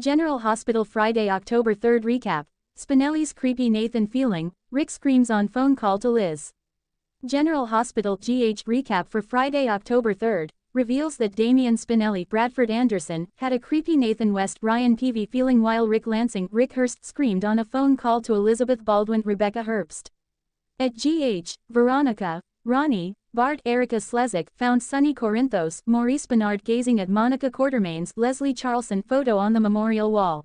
General Hospital Friday, October 3 recap. Spinelli's creepy Nathan feeling, Rick screams on phone call to Liz. General Hospital GH recap for Friday, October 3 reveals that Damian Spinelli, Bradford Anderson, had a creepy Nathan West Ryan Peavy feeling while Rick Lansing, Rick Hurst screamed on a phone call to Elizabeth Baldwin, Rebecca Herbst. At GH, Veronica, Ronnie, Bart, Erica Slezak found Sonny Corinthos, Maurice Bernard gazing at Monica Quartermain's Leslie Charlson photo on the memorial wall.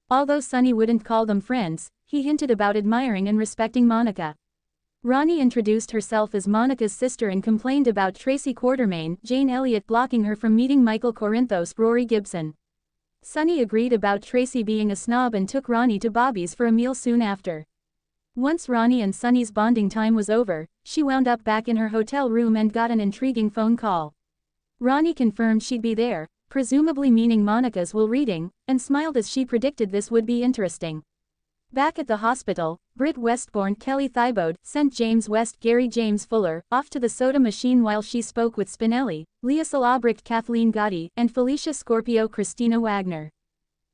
Although Sonny wouldn't call them friends, he hinted about admiring and respecting Monica. Ronnie introduced herself as Monica's sister and complained about Tracy Quartermain, Jane Elliott blocking her from meeting Michael Corinthos, Rory Gibson. Sonny agreed about Tracy being a snob and took Ronnie to Bobby's for a meal soon after. Once Ronnie and Sonny's bonding time was over, she wound up back in her hotel room and got an intriguing phone call. Ronnie confirmed she'd be there, presumably meaning Monica's will reading, and smiled as she predicted this would be interesting. Back at the hospital, Britt Westbourne, Kelly Thibaud, sent James West, Gary James Fuller, off to the soda machine while she spoke with Spinelli, Liesl Albrecht, Kathleen Gotti, and Felicia Scorpio, Christina Wagner.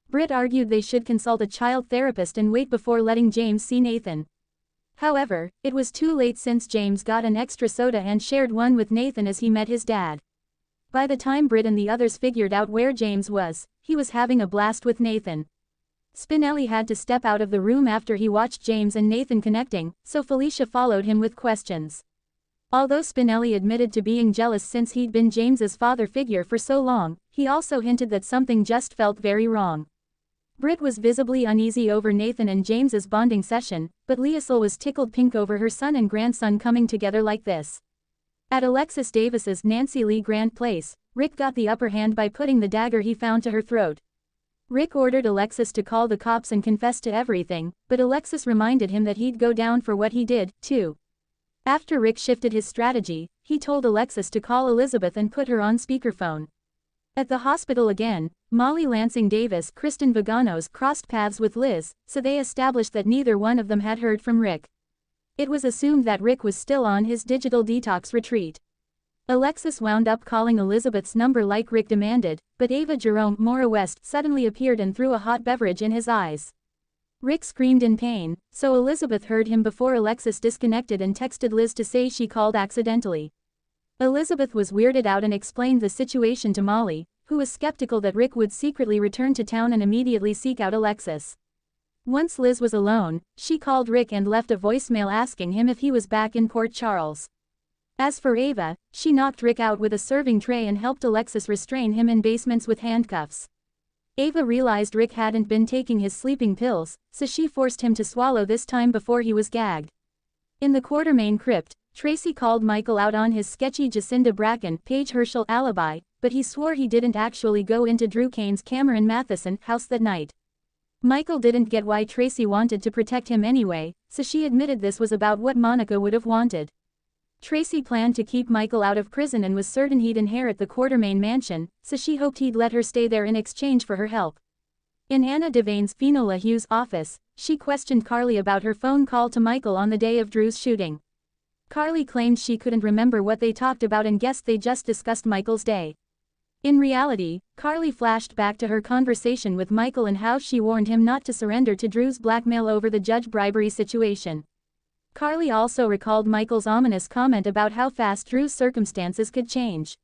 Britt argued they should consult a child therapist and wait before letting James see Nathan. However, it was too late since James got an extra soda and shared one with Nathan as he met his dad. By the time Britt and the others figured out where James was, he was having a blast with Nathan. Spinelli had to step out of the room after he watched James and Nathan connecting, so Felicia followed him with questions. Although Spinelli admitted to being jealous since he'd been James's father figure for so long, he also hinted that something just felt very wrong. Britt was visibly uneasy over Nathan and James's bonding session, but Liesl was tickled pink over her son and grandson coming together like this. At Alexis Davis's Nancy Lee Grant place, Rick got the upper hand by putting the dagger he found to her throat. Rick ordered Alexis to call the cops and confess to everything, but Alexis reminded him that he'd go down for what he did, too. After Rick shifted his strategy, he told Alexis to call Elizabeth and put her on speakerphone. At the hospital again, Molly Lansing Davis, Kristen Vaganos crossed paths with Liz, so they established that neither one of them had heard from Rick. It was assumed that Rick was still on his digital detox retreat. Alexis wound up calling Elizabeth's number like Rick demanded, but Ava Jerome Maura West suddenly appeared and threw a hot beverage in his eyes. Rick screamed in pain, so Elizabeth heard him before Alexis disconnected and texted Liz to say she called accidentally. Elizabeth was weirded out and explained the situation to Molly, who was skeptical that Rick would secretly return to town and immediately seek out Alexis. Once Liz was alone, she called Rick and left a voicemail asking him if he was back in Port Charles. As for Ava, she knocked Rick out with a serving tray and helped Alexis restrain him in basements with handcuffs. Ava realized Rick hadn't been taking his sleeping pills, so she forced him to swallow this time before he was gagged. In the Quartermain crypt, Tracy called Michael out on his sketchy Jacinda Bracken, Paige Herschel alibi, but he swore he didn't actually go into Drew Kane's Cameron Matheson house that night. Michael didn't get why Tracy wanted to protect him anyway, so she admitted this was about what Monica would have wanted. Tracy planned to keep Michael out of prison and was certain he'd inherit the Quartermain mansion, so she hoped he'd let her stay there in exchange for her help. In Anna Devane's Finola Hughes' office, she questioned Carly about her phone call to Michael on the day of Drew's shooting. Carly claimed she couldn't remember what they talked about and guessed they just discussed Michael's day. In reality, Carly flashed back to her conversation with Michael and how she warned him not to surrender to Drew's blackmail over the judge bribery situation. Carly also recalled Michael's ominous comment about how fast Drew's circumstances could change.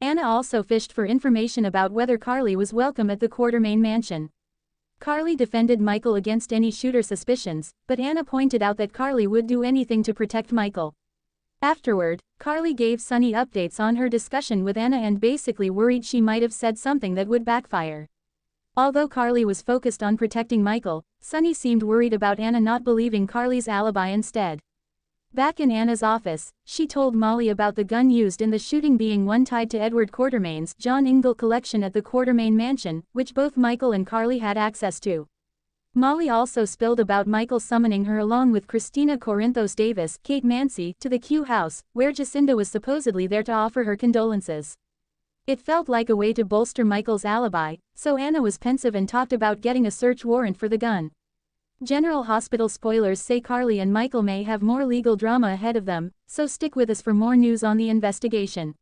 Anna also fished for information about whether Carly was welcome at the Quartermain mansion. Carly defended Michael against any shooter suspicions, but Anna pointed out that Carly would do anything to protect Michael. Afterward, Carly gave Sonny updates on her discussion with Anna and basically worried she might have said something that would backfire. Although Carly was focused on protecting Michael, Sonny seemed worried about Anna not believing Carly's alibi instead. Back in Anna's office, she told Molly about the gun used in the shooting being one tied to Edward Quartermain's John Ingle collection at the Quartermain mansion, which both Michael and Carly had access to. Molly also spilled about Michael summoning her along with Christina Corinthos Davis, Kate Mancy, to the Q house, where Jacinda was supposedly there to offer her condolences. It felt like a way to bolster Michael's alibi, so Anna was pensive and talked about getting a search warrant for the gun. General Hospital spoilers say Carly and Michael may have more legal drama ahead of them, so stick with us for more news on the investigation.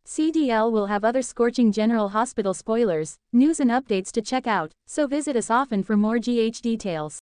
CDL will have other scorching General Hospital spoilers, news and updates to check out, so visit us often for more GH details.